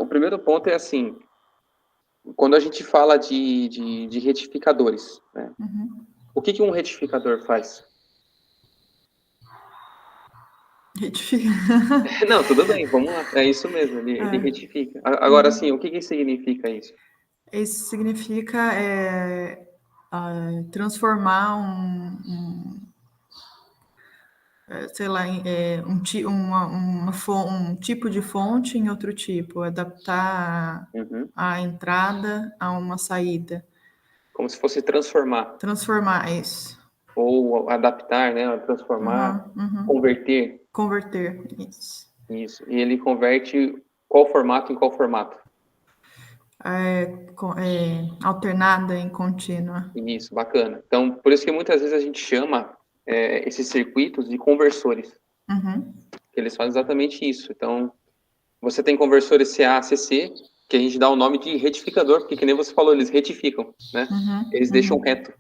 o primeiro ponto é assim, quando a gente fala de retificadores, né? O que um retificador faz? Retifica. Não, tudo bem, vamos lá. É isso mesmo, ele retifica. Agora, assim, o que significa isso? Isso significa transformar sei lá, um tipo de fonte em outro tipo, adaptar Uhum. a entrada a uma saída. Como se fosse transformar, Transformar isso. ou adaptar, né? Transformar, converter. Converter isso. Isso. E ele converte qual formato em qual formato? Alternada em contínua. Isso, bacana. Então, por isso que muitas vezes a gente chama esses circuitos de conversores. Que eles fazem exatamente isso. Então, você tem conversores CA, CC, que a gente dá o nome de retificador, porque que nem você falou, eles retificam, né? Eles deixam reto.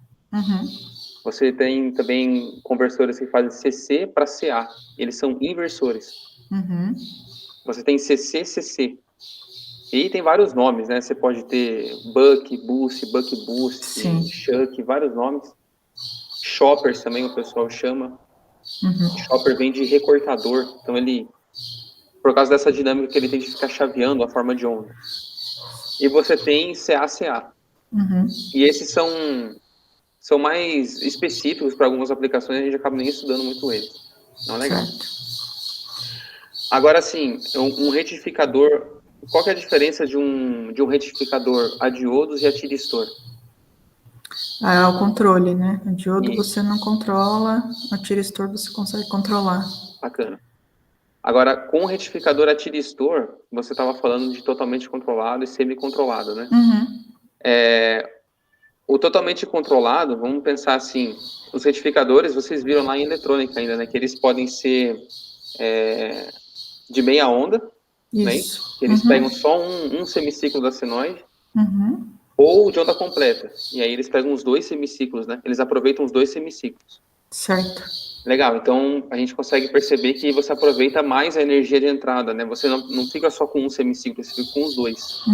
Você tem também conversores que fazem CC para CA, eles são inversores. Você tem CC, CC. E tem vários nomes, né? Você pode ter buck boost, shuck, vários nomes. Choppers também o pessoal chama. Chopper vem de recortador, então ele, por causa dessa dinâmica que ele tem de ficar chaveando a forma de onda. E você tem CA-CA. E esses são mais específicos para algumas aplicações, a gente acaba nem estudando muito eles. Não é legal. Agora, sim, um retificador, qual que é a diferença de um retificador a diodos e a tiristor? O controle, né? O diodo Isso. você não controla, o tiristor você consegue controlar. Bacana. Agora, com o retificador a tiristor, você estava falando de totalmente controlado e semi-controlado, né? O totalmente controlado, vamos pensar assim, os retificadores, vocês viram lá em eletrônica ainda, né? Que eles podem ser de meia onda, né? Isso. Que eles pegam só um semiciclo da senoide, ou de onda completa. E aí eles pegam os dois semiciclos, né? Eles aproveitam os dois semiciclos. Certo. Legal, então a gente consegue perceber que você aproveita mais a energia de entrada, né? Você não fica só com um semiciclo, você fica com os dois.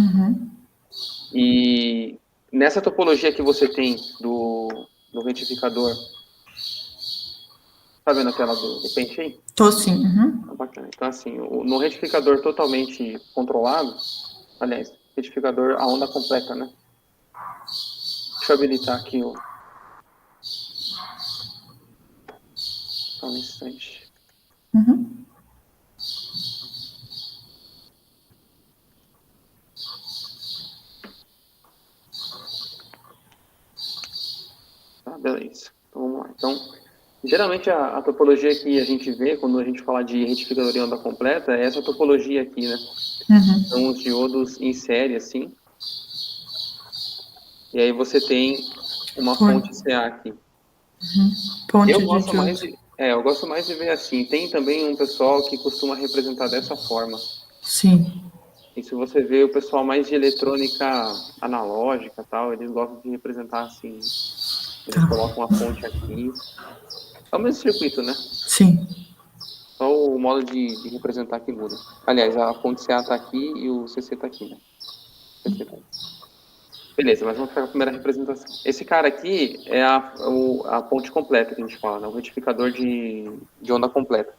E nessa topologia que você tem do retificador, tá vendo aquela do pente aí? Tô sim. Bacana. Então, assim, no retificador totalmente controlado, aliás, retificador a onda completa, né? Deixa eu habilitar aqui o... Só um instante. Tá, beleza. Então, vamos lá. Então, geralmente a topologia que a gente vê quando a gente fala de retificador em onda completa é essa topologia aqui, né? São os diodos em série, assim. E aí você tem uma fonte CA aqui. Ponte Eu de gosto diodo. eu gosto mais de ver assim. Tem também um pessoal que costuma representar dessa forma. Sim. E se você vê o pessoal mais de eletrônica analógica e tal, eles gostam de representar assim. Eles colocam a fonte aqui. É o mesmo circuito, né? Sim. Só o modo de representar que muda. Aliás, a fonte CA tá aqui e o CC tá aqui, né? CC tá aqui. Beleza, mas vamos para a primeira representação. Esse cara aqui é a ponte completa que a gente fala, né? O retificador de onda completa.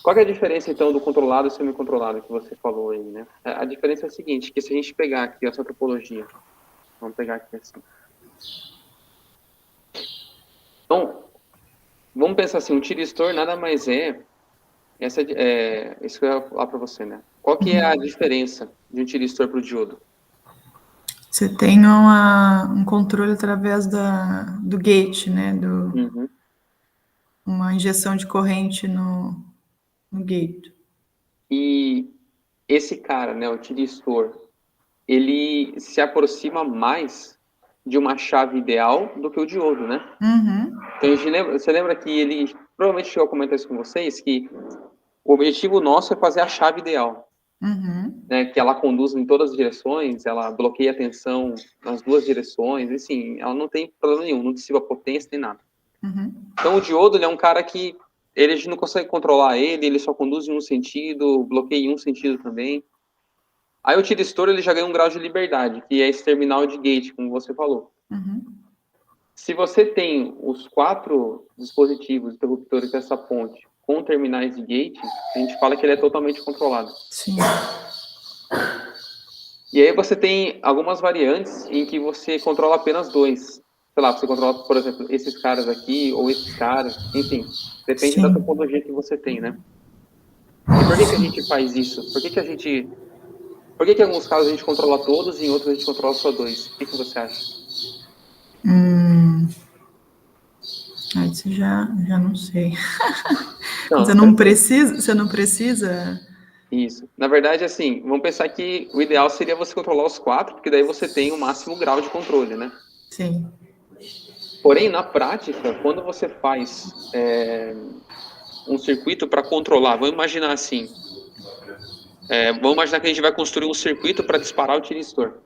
Qual que é a diferença, então, do controlado e semi-controlado que você falou aí, né? A diferença é a seguinte, que se a gente pegar aqui essa topologia, vamos pegar aqui assim. Então, vamos pensar assim, um tiristor nada mais isso que eu ia falar para você, né? Qual que é a diferença de um tiristor para o diodo? Você tem um controle através do gate, né? Uma injeção de corrente no gate. E esse cara, né, o tiristor, ele se aproxima mais de uma chave ideal do que o diodo, né? Então, você lembra que ele provavelmente chegou a comentar isso com vocês, que o objetivo nosso é fazer a chave ideal, né? Que ela conduz em todas as direções, ela bloqueia a tensão nas duas direções, assim, ela não tem problema nenhum, não dissipa potência nem nada. Então, o diodo, ele é um cara que a gente não consegue controlar ele só conduz em um sentido, bloqueia em um sentido também. Aí o tiristor, ele já ganha um grau de liberdade, que é esse terminal de gate, como você falou. Se você tem os 4 dispositivos interruptores dessa ponte com terminais de gate, a gente fala que ele é totalmente controlado. Sim. E aí você tem algumas variantes em que você controla apenas 2. Sei lá, você controla, por exemplo, esses caras aqui ou esses caras, enfim. Depende Sim. da topologia que você tem, né? E por que a gente faz isso? Por que em alguns casos a gente controla todos e em outros a gente controla só 2? O que você acha? Aí você já não sei. Não, Você não precisa. Isso. Na verdade, assim, vamos pensar que o ideal seria você controlar os 4, porque daí você tem o máximo grau de controle, né? Sim. Porém, na prática, quando você faz um circuito para controlar, vamos imaginar assim, vamos imaginar que a gente vai construir um circuito para disparar o tiristor.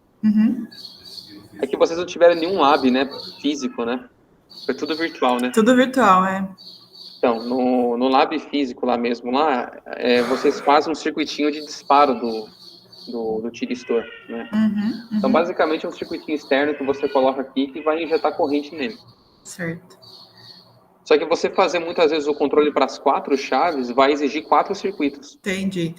É que vocês não tiveram nenhum lab, né, físico, né? Foi tudo virtual, né? Tudo virtual, Então, no lab físico lá mesmo, vocês fazem um circuitinho de disparo do tiristor, né? Então, basicamente, é um circuitinho externo que você coloca aqui que vai injetar corrente nele. Certo. Só que você fazer muitas vezes o controle para as 4 chaves vai exigir 4 circuitos. Entendi.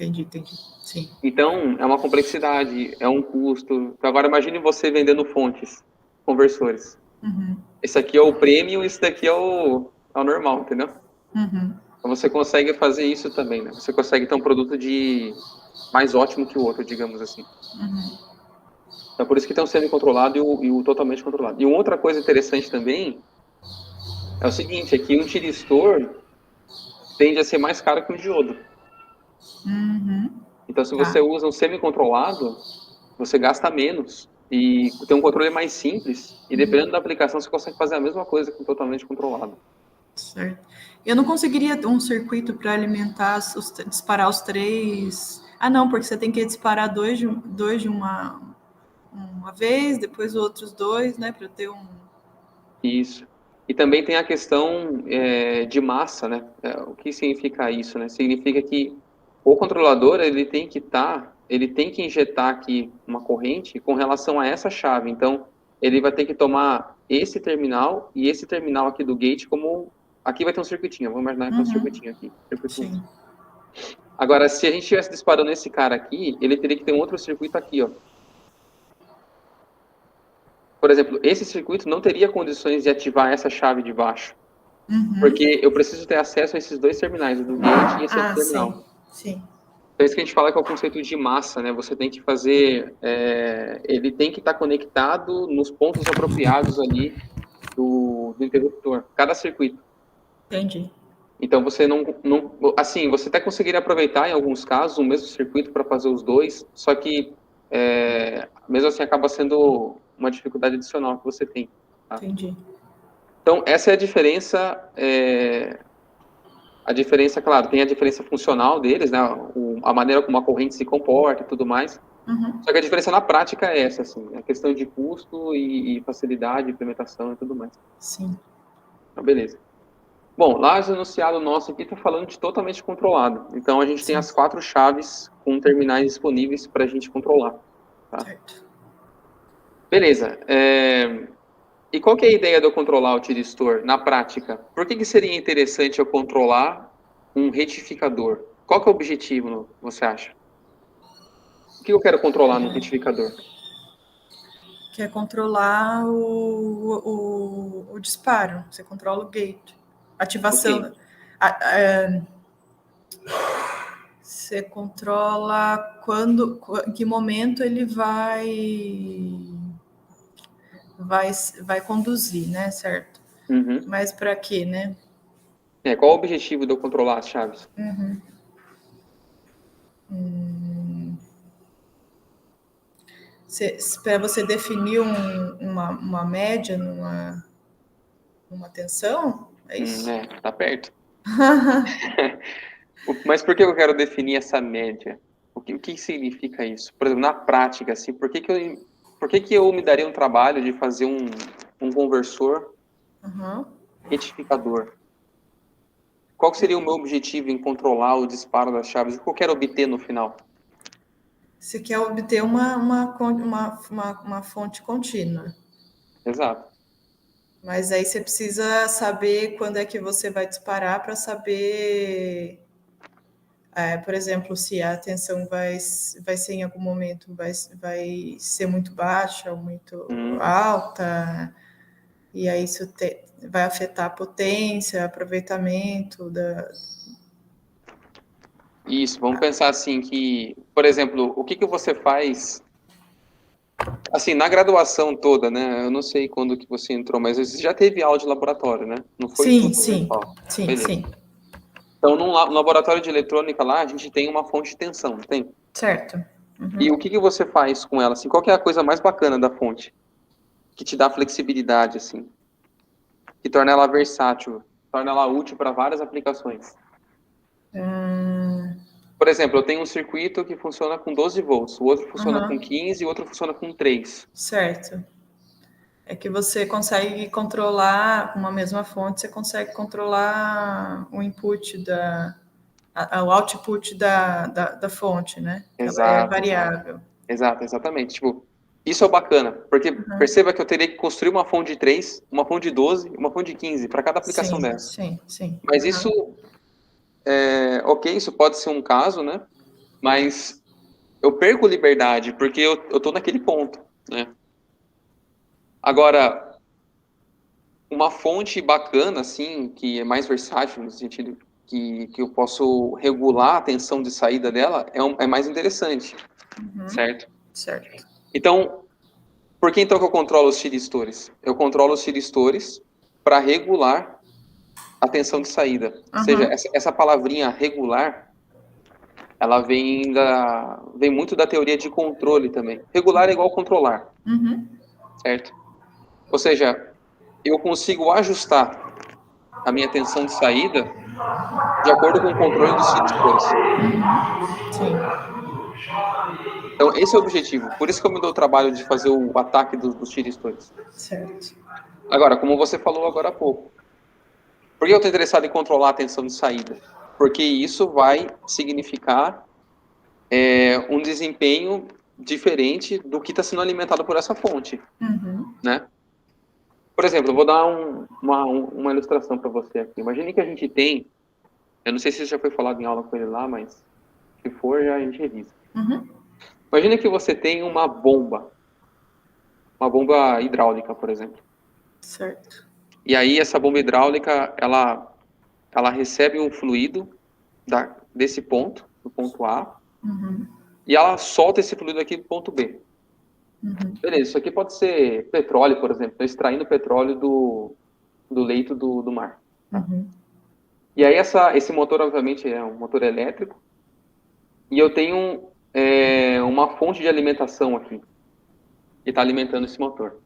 Sim. Então, é uma complexidade, é um custo. Então, agora imagine você vendendo fontes, conversores. Esse aqui é o premium, esse daqui é o normal, entendeu? Então, você consegue fazer isso também, né? Você consegue ter um produto mais ótimo que o outro, digamos assim. Então, por isso que tem o semi-controlado e o totalmente controlado. E uma outra coisa interessante também é o seguinte, é que um tiristor tende a ser mais caro que um diodo. Então, se você usa um semi-controlado, você gasta menos e tem um controle mais simples e dependendo da aplicação você consegue fazer a mesma coisa com totalmente controlado. Certo. Eu não conseguiria um circuito para alimentar, disparar os 3. Ah, não, porque você tem que disparar dois de uma vez, depois outros 2, né, para ter um... Isso. E também tem a questão de massa, né? O que significa isso, né? Significa que o controlador ele tem que injetar aqui uma corrente com relação a essa chave. Então, ele vai ter que tomar esse terminal e esse terminal aqui do gate como... Aqui vai ter um circuitinho, vamos imaginar que é um circuitinho aqui. Sim. Agora, se a gente estivesse disparando esse cara aqui, ele teria que ter um outro circuito aqui, ó. Por exemplo, esse circuito não teria condições de ativar essa chave de baixo. Porque eu preciso ter acesso a esses 2 terminais, o do gate e esse outro terminal. Sim. Então, isso que a gente fala que é o conceito de massa, né? Você tem que fazer... ele tem que estar conectado nos pontos apropriados ali do interruptor, cada circuito. Entendi. Então, você não... Assim, você até conseguiria aproveitar, em alguns casos, o mesmo circuito para fazer os 2, só que, mesmo assim, acaba sendo uma dificuldade adicional que você tem. Tá? Entendi. Então, essa é a diferença... A diferença, claro, tem a diferença funcional deles, né? A maneira como a corrente se comporta e tudo mais. Só que a diferença na prática é essa, assim, a questão de custo e facilidade de implementação e tudo mais. Sim. Então, beleza. Bom, lá o enunciado nosso aqui está falando de totalmente controlado. Então, a gente tem as 4 chaves com terminais disponíveis para a gente controlar. Tá? Certo. Beleza. E qual que é a ideia de eu controlar o tiristor na prática? Por que seria interessante eu controlar um retificador? Qual que é o objetivo, você acha? O que eu quero controlar no retificador? Que é controlar o disparo. Você controla o gate. Ativação. Você controla em que momento ele vai conduzir, né? Certo? Mas para quê, né? Qual o objetivo de eu controlar as chaves? Para você definir uma média numa tensão, é isso? Tá perto. Mas por que eu quero definir essa média? O que significa isso? Por exemplo, na prática, assim, por que eu me daria um trabalho de fazer um conversor retificador? Qual seria o meu objetivo em controlar o disparo das chaves? O que eu quero obter no final? Você quer obter uma fonte contínua. Exato. Mas aí você precisa saber quando é que você vai disparar para saber, por exemplo, se a tensão vai ser em algum momento, vai ser muito baixa ou muito alta, e aí isso vai afetar a potência, aproveitamento da... Isso, vamos pensar assim que, por exemplo, o que você faz, assim, na graduação toda, né? Eu não sei quando que você entrou, mas você já teve aula de laboratório, né? Não foi Sim, tudo virtual. sim. Então, no laboratório de eletrônica lá, a gente tem uma fonte de tensão, não tem? Certo. E o que você faz com ela? Assim, qual que é a coisa mais bacana da fonte? Que te dá flexibilidade, assim. Que torna ela versátil, torna ela útil para várias aplicações. Por exemplo, eu tenho um circuito que funciona com 12 volts, o outro funciona com 15 e o outro funciona com 3. Certo. É que você consegue controlar, com uma mesma fonte, você consegue controlar o input o output da fonte, né? Exato. Ela é variável. Exatamente. Tipo, isso é bacana, porque perceba que eu teria que construir uma fonte de 3, uma fonte de 12, uma fonte de 15 para cada aplicação dessa. Sim. Mas isso, ok, isso pode ser um caso, né? Mas eu perco liberdade, porque eu tô naquele ponto, né? Agora, uma fonte bacana, assim, que é mais versátil, no sentido que eu posso regular a tensão de saída dela, é mais interessante, certo? Certo. Então, por que então que eu controlo os tiristores? Eu controlo os tiristores para regular a tensão de saída. Ou seja, essa palavrinha regular, ela vem muito da teoria de controle também. Regular é igual controlar, certo? Ou seja, eu consigo ajustar a minha tensão de saída de acordo com o controle dos tiristores. Sim. Então, esse é o objetivo. Por isso que eu me dou o trabalho de fazer o ataque dos tiristores. Certo. Agora, como você falou agora há pouco, por que eu estou interessado em controlar a tensão de saída? Porque isso vai significar um desempenho diferente do que está sendo alimentado por essa fonte, né? Por exemplo, eu vou dar uma ilustração para você aqui. Imagine que a gente tem, eu não sei se já foi falado em aula com ele lá, mas se for, já a gente revisa. Imagine que você tem uma bomba hidráulica, por exemplo. Certo. E aí essa bomba hidráulica, ela recebe um fluido desse ponto, do ponto A, e ela solta esse fluido aqui do ponto B. Beleza, isso aqui pode ser petróleo, por exemplo. Estou extraindo petróleo do leito do mar. Tá? E aí esse motor, obviamente, é um motor elétrico. E eu tenho uma fonte de alimentação aqui, que está alimentando esse motor.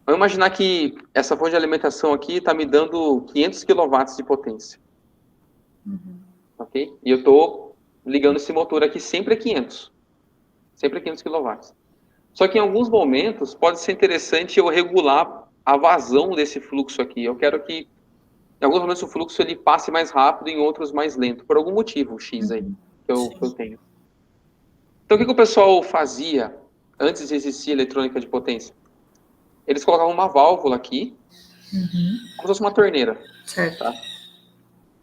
Vamos imaginar que essa fonte de alimentação aqui está me dando 500 kW de potência. Ok? E eu estou ligando esse motor aqui sempre a 500. Sempre a 500 kW. Só que em alguns momentos pode ser interessante eu regular a vazão desse fluxo aqui. Eu quero que em alguns momentos o fluxo ele passe mais rápido, em outros mais lento, por algum motivo X aí que eu tenho. Então o que o pessoal fazia antes de existir eletrônica de potência? Eles colocavam uma válvula aqui, como se fosse uma torneira. Certo. Tá?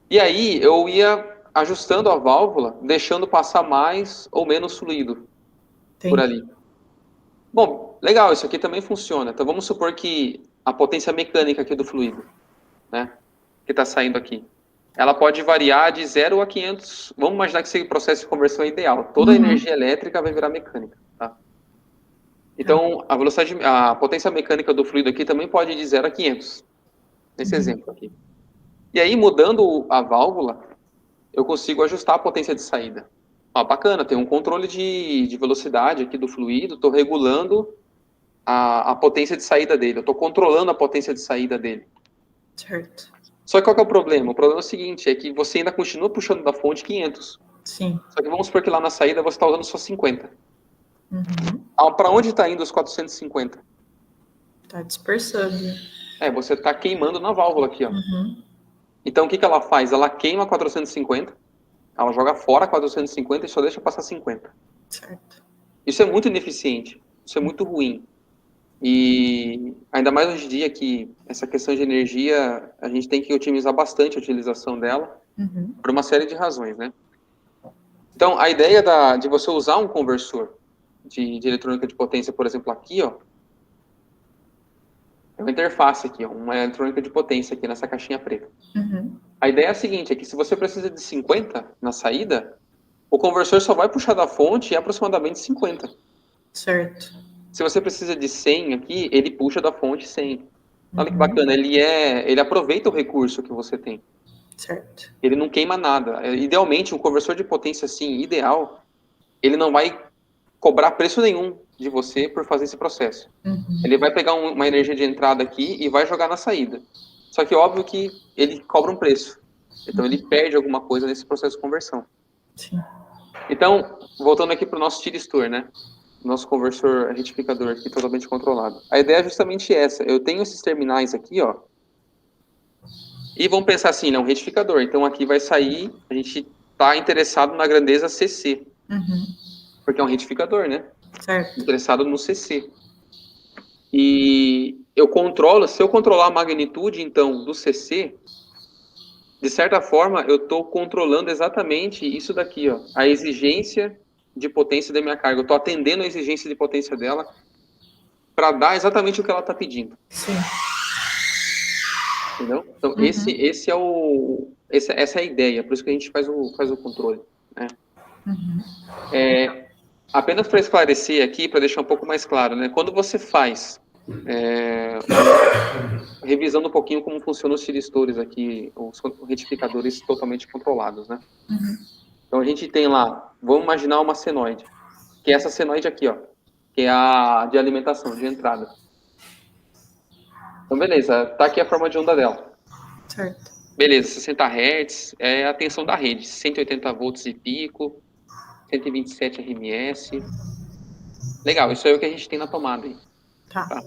E aí eu ia ajustando a válvula, deixando passar mais ou menos fluido por ali. Bom, legal, isso aqui também funciona. Então vamos supor que a potência mecânica aqui do fluido, né, que está saindo aqui, ela pode variar de 0 a 500. Vamos imaginar que esse processo de conversão é ideal. Toda a energia elétrica vai virar mecânica. Tá? Então a potência mecânica do fluido aqui também pode ir de 0 a 500. Nesse exemplo aqui. E aí, mudando a válvula, eu consigo ajustar a potência de saída. Bacana, tem um controle de velocidade aqui do fluido, estou regulando a potência de saída dele, eu estou controlando a potência de saída dele. Certo. Só que qual que é o problema? O problema é o seguinte, é que você ainda continua puxando da fonte 500. Sim. Só que vamos supor que lá na saída você está usando só 50. Para onde está indo os 450? Está dispersando. Você está queimando na válvula aqui, ó. Então, o que ela faz? Ela queima 450, ela joga fora 450 e só deixa passar 50. Certo. Isso é muito ineficiente, isso é muito ruim. E ainda mais hoje em dia que essa questão de energia, a gente tem que otimizar bastante a utilização dela, por uma série de razões, né? Então, a ideia de você usar um conversor de eletrônica de potência, por exemplo, aqui, ó, é uma interface aqui, ó, uma eletrônica de potência aqui nessa caixinha preta. A ideia é a seguinte, é que se você precisa de 50 na saída, o conversor só vai puxar da fonte aproximadamente 50. Certo. Se você precisa de 100 aqui, ele puxa da fonte 100. Olha que bacana, ele aproveita o recurso que você tem. Certo. Ele não queima nada. Idealmente, um conversor de potência assim, ideal, ele não vai cobrar preço nenhum de você por fazer esse processo. Ele vai pegar uma energia de entrada aqui e vai jogar na saída. Só que óbvio que ele cobra um preço. Então ele perde alguma coisa nesse processo de conversão. Sim. Então, voltando aqui para o nosso tiristor, né? Nosso conversor retificador aqui totalmente controlado. A ideia é justamente essa. Eu tenho esses terminais aqui, ó. E vamos pensar assim, né? Um retificador. Então aqui vai sair, a gente está interessado na grandeza CC. Porque é um retificador, né? Certo. Interessado no CC. E eu controlo, se eu controlar a magnitude, então, do CC, de certa forma, eu estou controlando exatamente isso daqui, ó, a exigência de potência da minha carga. Eu estou atendendo a exigência de potência dela para dar exatamente o que ela está pedindo. Sim. Entendeu? Então, essa é a ideia, por isso que a gente faz o controle. Né? Apenas para esclarecer aqui, para deixar um pouco mais claro, né? Quando você faz revisando um pouquinho como funcionam os tiristores aqui, os retificadores totalmente controlados, né? Então a gente tem lá, vamos imaginar uma senoide, que é essa senoide aqui, ó, que é a de alimentação, de entrada. Então beleza, tá aqui a forma de onda dela. Certo. Beleza, 60 Hz é a tensão da rede, 180 volts e pico, 127 RMS. Legal, isso é o que a gente tem na tomada aí. Tá.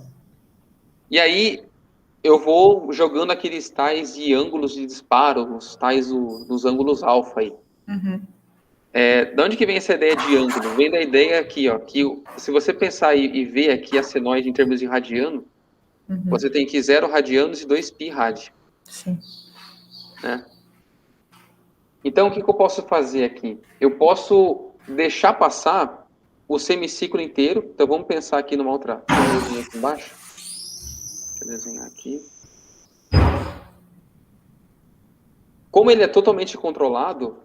E aí eu vou jogando aqueles tais de ângulos de disparo, os tais dos ângulos alfa aí. De onde que vem essa ideia de ângulo? Vem da ideia aqui, ó, que se você pensar e ver aqui a senoide em termos de radiano, você tem que 0 radianos e 2 pi rad. Sim. Né? Então, o que eu posso fazer aqui? Eu posso deixar passar o semiciclo inteiro. Então, vamos pensar aqui numa outra coisinha aqui embaixo. Deixa eu desenhar aqui. Como ele é totalmente controlado,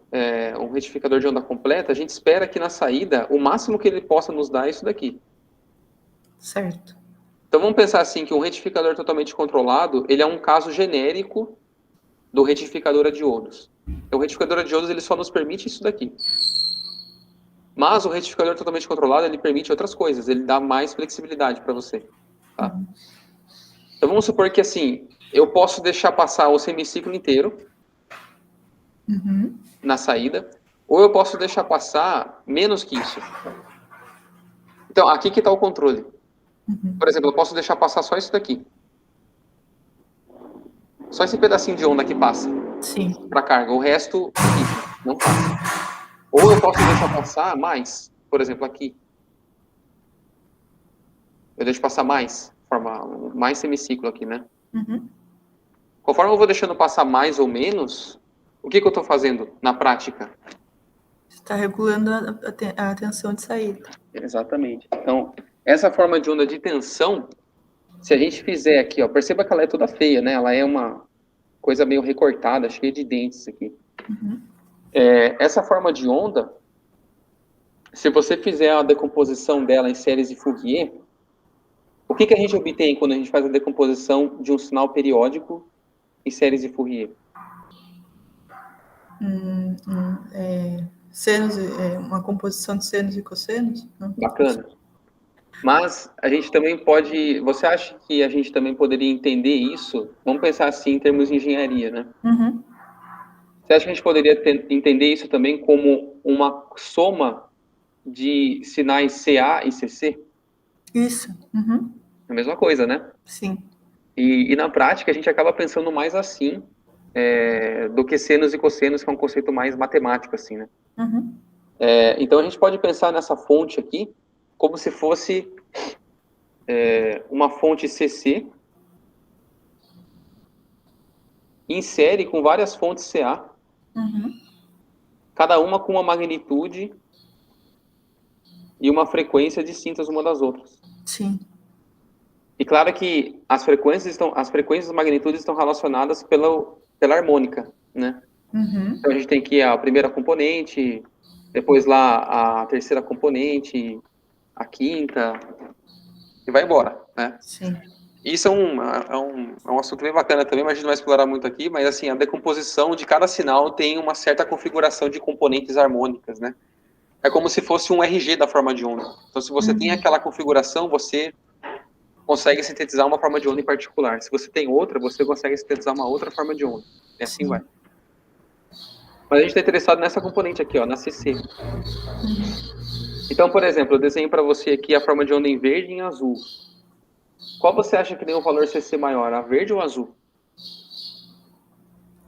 um retificador de onda completa, a gente espera que na saída, o máximo que ele possa nos dar é isso daqui. Certo. Então vamos pensar assim, que um retificador totalmente controlado, ele é um caso genérico do retificador a diodos. Então o retificador a diodos, ele só nos permite isso daqui. Mas o retificador totalmente controlado, ele permite outras coisas, ele dá mais flexibilidade para você. Tá? Então vamos supor que assim, eu posso deixar passar o semiciclo inteiro, na saída, ou eu posso deixar passar menos que isso. Então, aqui que está o controle. Por exemplo, eu posso deixar passar só isso daqui. Só esse pedacinho de onda que passa. Sim. Para carga. O resto, não passa. Ou eu posso deixar passar mais. Por exemplo, aqui. Eu deixo passar mais. Forma mais semiciclo aqui, né? Conforme eu vou deixando passar mais ou menos, o que eu estou fazendo na prática? Você está regulando a tensão de saída. Exatamente. Então, essa forma de onda de tensão, se a gente fizer aqui, ó, perceba que ela é toda feia, né? Ela é uma coisa meio recortada, cheia de dentes aqui. Essa forma de onda, se você fizer a decomposição dela em séries de Fourier, o que a gente obtém quando a gente faz a decomposição de um sinal periódico em séries de Fourier? Uma composição de senos e cossenos? Não? Bacana. Mas a gente também pode... Você acha que a gente também poderia entender isso? Vamos pensar assim em termos de engenharia, né? Você acha que a gente poderia entender isso também como uma soma de sinais CA e CC? Isso. É a mesma coisa, né? Sim. E na prática a gente acaba pensando mais assim do que senos e cossenos, que é um conceito mais matemático, assim, né? Então, a gente pode pensar nessa fonte aqui como se fosse uma fonte CC em série com várias fontes CA, cada uma com uma magnitude e uma frequência distintas uma das outras. Sim. E claro que as frequências e magnitudes estão relacionadas pela harmônica, né? Então a gente tem aqui a primeira componente, depois lá a terceira componente, a quinta, e vai embora, né? Sim. Isso é um assunto bem bacana também, mas a gente não vai explorar muito aqui, mas assim, a decomposição de cada sinal tem uma certa configuração de componentes harmônicas, né? É como se fosse um RG da forma de onda. Então, se você tem aquela configuração, você consegue sintetizar uma forma de onda em particular. Se você tem outra, você consegue sintetizar uma outra forma de onda. E assim vai. Mas a gente está interessado nessa componente aqui, ó, na CC. Então, por exemplo, eu desenho para você aqui a forma de onda em verde e em azul. Qual você acha que tem um valor CC maior, a verde ou a azul?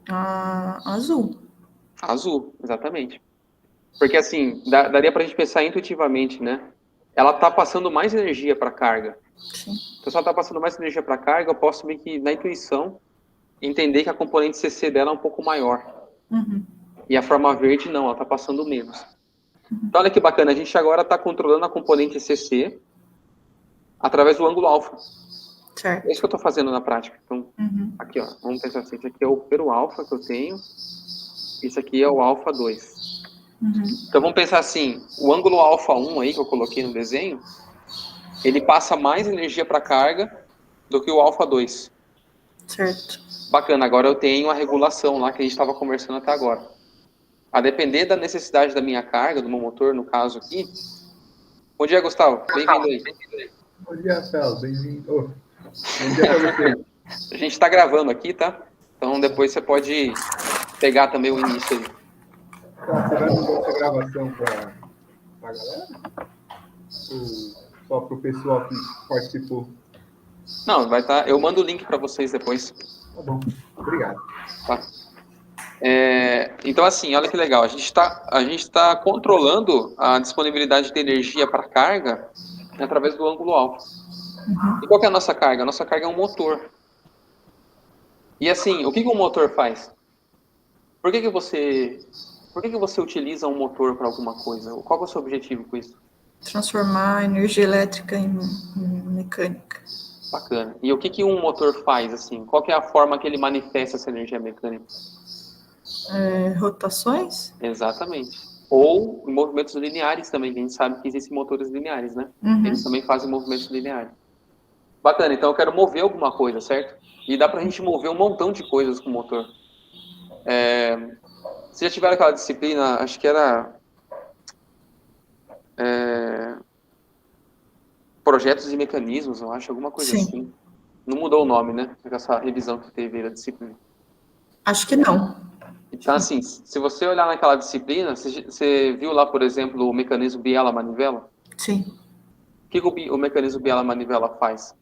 A azul. Azul, exatamente. Porque assim, daria para a gente pensar intuitivamente, né? Ela está passando mais energia para a carga. Sim. Então, se ela está passando mais energia para a carga, eu posso meio que, na intuição, entender que a componente CC dela é um pouco maior. E a forma verde não, ela está passando menos. Então, olha que bacana, a gente agora está controlando a componente CC através do ângulo alfa. Certo. É isso que eu estou fazendo na prática. Então, aqui, ó, vamos pensar assim, esse aqui é o primeiro alfa que eu tenho, esse aqui é o alfa 2. Então, vamos pensar assim, o ângulo alfa 1 aí que eu coloquei no desenho, ele passa mais energia para a carga do que o alfa 2. Certo. Bacana, agora eu tenho a regulação lá que a gente estava conversando até agora. A depender da necessidade da minha carga, do meu motor, no caso aqui. Bom dia, Gustavo. Bem-vindo aí. Bom dia, Rafael. Bem-vindo. Bom dia para você. A gente está gravando aqui, tá? Então depois você pode pegar também o início aí. Tá, você vai mandar essa gravação para a galera? Ou só para o pessoal que participou? Não, vai estar. Eu mando o link para vocês depois. Tá bom. Obrigado. Tá. Então, assim, olha que legal. A gente está controlando a disponibilidade de energia para carga através do ângulo alfa. E qual que é a nossa carga? A nossa carga é um motor. E assim, o que um motor faz? Por que você utiliza um motor para alguma coisa? Qual é o seu objetivo com isso? Transformar a energia elétrica em mecânica. Bacana. E o que um motor faz, assim? Qual que é a forma que ele manifesta essa energia mecânica? Rotações? Exatamente. Ou movimentos lineares também, que a gente sabe que existem motores lineares, né? Eles também fazem movimentos lineares. Bacana, então eu quero mover alguma coisa, certo? E dá pra gente mover um montão de coisas com o motor. Vocês já tiveram aquela disciplina, acho que era... projetos e mecanismos, eu acho, alguma coisa assim. Não mudou o nome, né? Essa revisão que teve da disciplina. Acho que não. Então, assim, se você olhar naquela disciplina, você viu lá, por exemplo, o mecanismo biela-manivela? Sim. O que o mecanismo biela-manivela faz?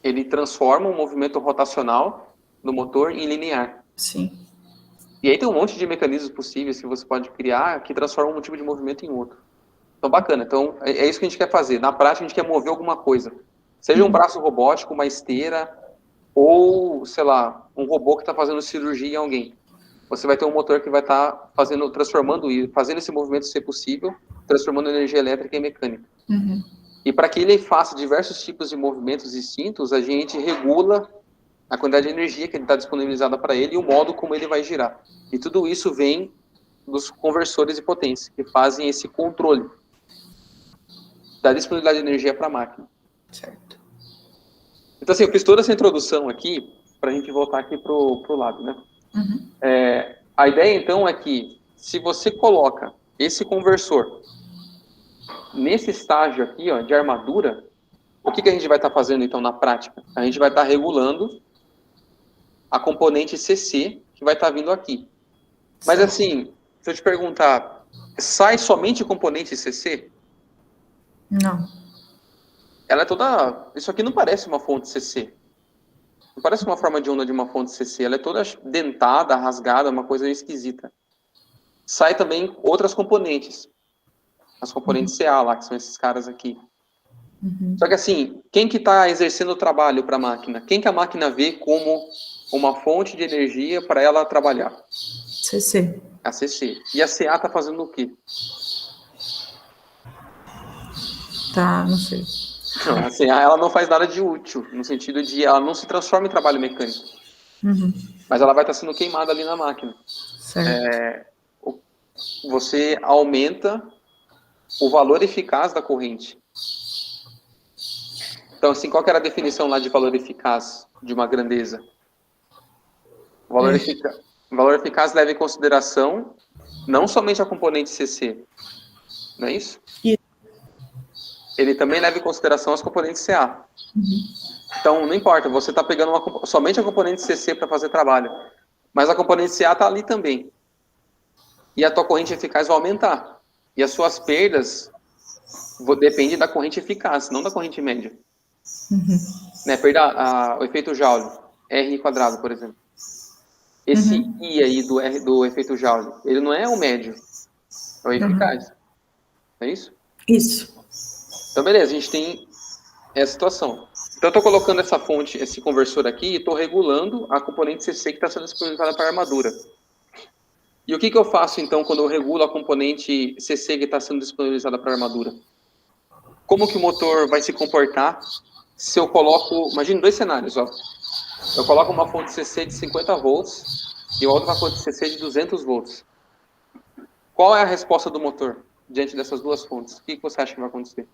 Ele transforma um movimento rotacional do motor em linear. Sim. E aí tem um monte de mecanismos possíveis que você pode criar que transformam um tipo de movimento em outro. Então, bacana. Então, é isso que a gente quer fazer. Na prática, a gente quer mover alguma coisa. Seja um braço robótico, uma esteira, ou, sei lá, um robô que está fazendo cirurgia em alguém. Você vai ter um motor que vai estar fazendo esse movimento ser possível, transformando energia elétrica em mecânica. E para que ele faça diversos tipos de movimentos distintos, a gente regula a quantidade de energia que está disponibilizada para ele e o modo como ele vai girar. E tudo isso vem dos conversores de potência, que fazem esse controle da disponibilidade de energia para a máquina. Certo. Então, assim, eu fiz toda essa introdução aqui para a gente voltar aqui para o lado, né? A ideia, então, é que se você coloca esse conversor nesse estágio aqui, ó, de armadura, o que a gente vai estar fazendo, então, na prática? A gente vai estar regulando a componente CC que vai estar vindo aqui. Mas, assim, se eu te perguntar, sai somente componente CC? Não. Ela é toda... Isso aqui não parece uma fonte CC. Não parece uma forma de onda de uma fonte CC. Ela é toda dentada, rasgada, uma coisa esquisita. sai também outras componentes. As componentes CA lá, que são esses caras aqui. Só que assim, quem que está exercendo o trabalho para a máquina? Quem que a máquina vê como uma fonte de energia para ela trabalhar? CC. A CC. E a CA está fazendo o quê? Tá, não sei. Não, a CA ela não faz nada de útil, no sentido de ela não se transforma em trabalho mecânico. Mas ela vai estar sendo queimada ali na máquina. Certo. Você aumenta o valor eficaz da corrente. Então, assim, qual que era a definição lá de valor eficaz de uma grandeza? O valor eficaz leva em consideração não somente a componente CC, não é isso? Ele também leva em consideração as componentes CA. Então, não importa, você está pegando somente a componente CC para fazer trabalho, mas a componente CA está ali também. E a tua corrente eficaz vai aumentar. E as suas perdas dependem da corrente eficaz, não da corrente média. Né, perda o efeito Joule, R², por exemplo. Esse I aí do efeito Joule, ele não é o médio, é o eficaz. É isso? Isso. Então, beleza, a gente tem essa situação. Então, eu estou colocando essa fonte, esse conversor aqui, e estou regulando a componente CC que está sendo disponibilizada para a armadura. E o que eu faço, então, quando eu regulo a componente CC que está sendo disponibilizada para a armadura? Como que o motor vai se comportar se eu coloco... Imagine 2 cenários, ó. Eu coloco uma fonte CC de 50 volts e outra fonte CC de 200 volts. Qual é a resposta do motor diante dessas duas fontes? O que você acha que vai acontecer?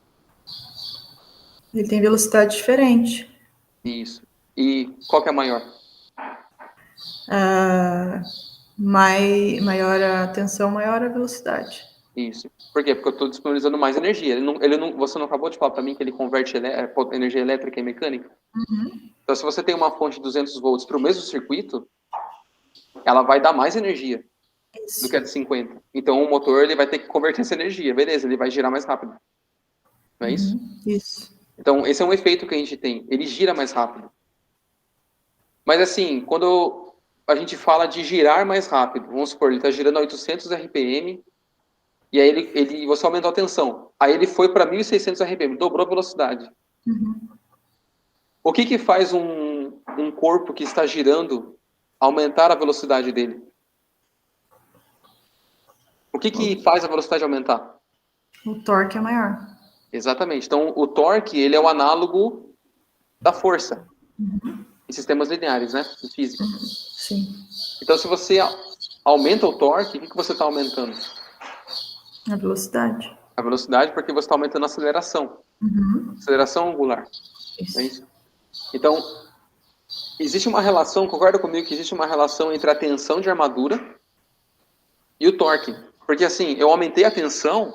Ele tem velocidade diferente. Isso. E qual que é a maior? Maior a tensão, maior a velocidade. Isso. Por quê? Porque eu estou disponibilizando mais energia. Você não acabou de falar para mim que ele converte energia elétrica em mecânica? Então, se você tem uma fonte de 200 volts para o mesmo circuito, ela vai dar mais energia do que a de 50. Então, o motor ele vai ter que converter essa energia. Beleza, ele vai girar mais rápido. Não é isso? Isso. Então, esse é um efeito que a gente tem. Ele gira mais rápido. Mas, assim, quando a gente fala de girar mais rápido, vamos supor, ele está girando a 800 RPM, e aí você aumentou a tensão. Aí ele foi para 1.600 RPM, dobrou a velocidade. O que faz um corpo que está girando aumentar a velocidade dele? O que faz a velocidade aumentar? O torque é maior. Exatamente. Então, o torque, ele é o análogo da força. Em sistemas lineares, né? Em física. Sim. Então, se você aumenta o torque, o que você está aumentando? A velocidade. A velocidade, porque você está aumentando a aceleração. Aceleração angular. Isso. É isso? Então, existe uma relação, concorda comigo que existe uma relação entre a tensão de armadura e o torque. Porque assim, eu aumentei a tensão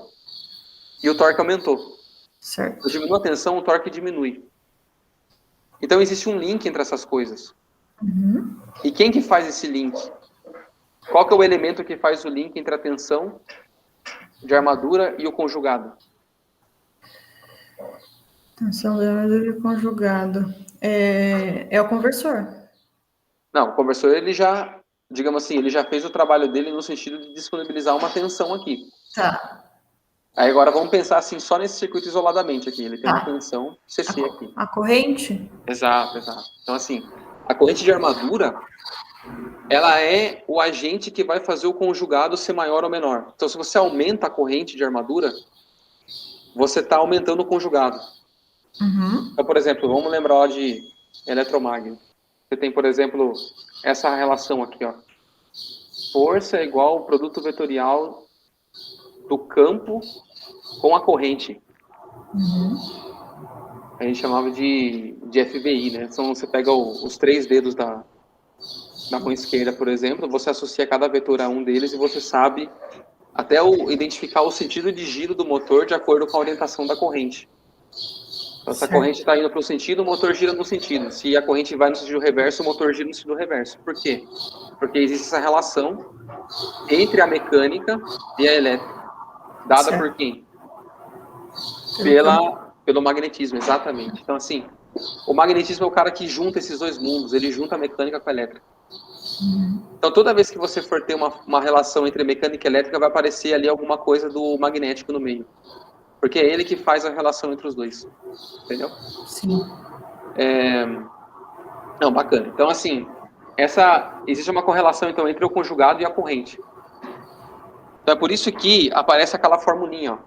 e o torque aumentou. Certo. Eu diminuo a tensão, o torque diminui. Então existe um link entre essas coisas. E quem que faz esse link? Qual que é o elemento que faz o link entre a tensão de armadura e o conjugado? Tensão de armadura e conjugado. É o conversor. Não, o conversor, ele já, digamos assim, ele já fez o trabalho dele no sentido de disponibilizar uma tensão aqui. Tá. Aí agora vamos pensar assim, só nesse circuito isoladamente aqui. Ele tem uma tensão CC aqui. A corrente? Exato. Então assim, a corrente de armadura, ela é o agente que vai fazer o conjugado ser maior ou menor. Então se você aumenta a corrente de armadura, você está aumentando o conjugado. Então, por exemplo, vamos lembrar lá de eletromagnetismo. Você tem, por exemplo, essa relação aqui, ó. Força é igual ao produto vetorial do campo com a corrente. A gente chamava de FBI, né? Então, você pega os 3 dedos da mão esquerda, por exemplo, você associa cada vetor a um deles e você sabe até identificar o sentido de giro do motor de acordo com a orientação da corrente. Então, se a corrente está indo para um sentido, o motor gira no sentido. Se a corrente vai no sentido reverso, o motor gira no sentido reverso. Por quê? Porque existe essa relação entre a mecânica e a elétrica. Dada por quem? Pelo magnetismo, exatamente. Então, assim, o magnetismo é o cara que junta esses dois mundos. Ele junta a mecânica com a elétrica. Então, toda vez que você for ter uma relação entre mecânica e elétrica, vai aparecer ali alguma coisa do magnético no meio. Porque é ele que faz a relação entre os dois. Entendeu? Sim. Não, bacana. Então, assim, existe uma correlação, então, entre o conjugado e a corrente. Então, é por isso que aparece aquela formulinha, ó.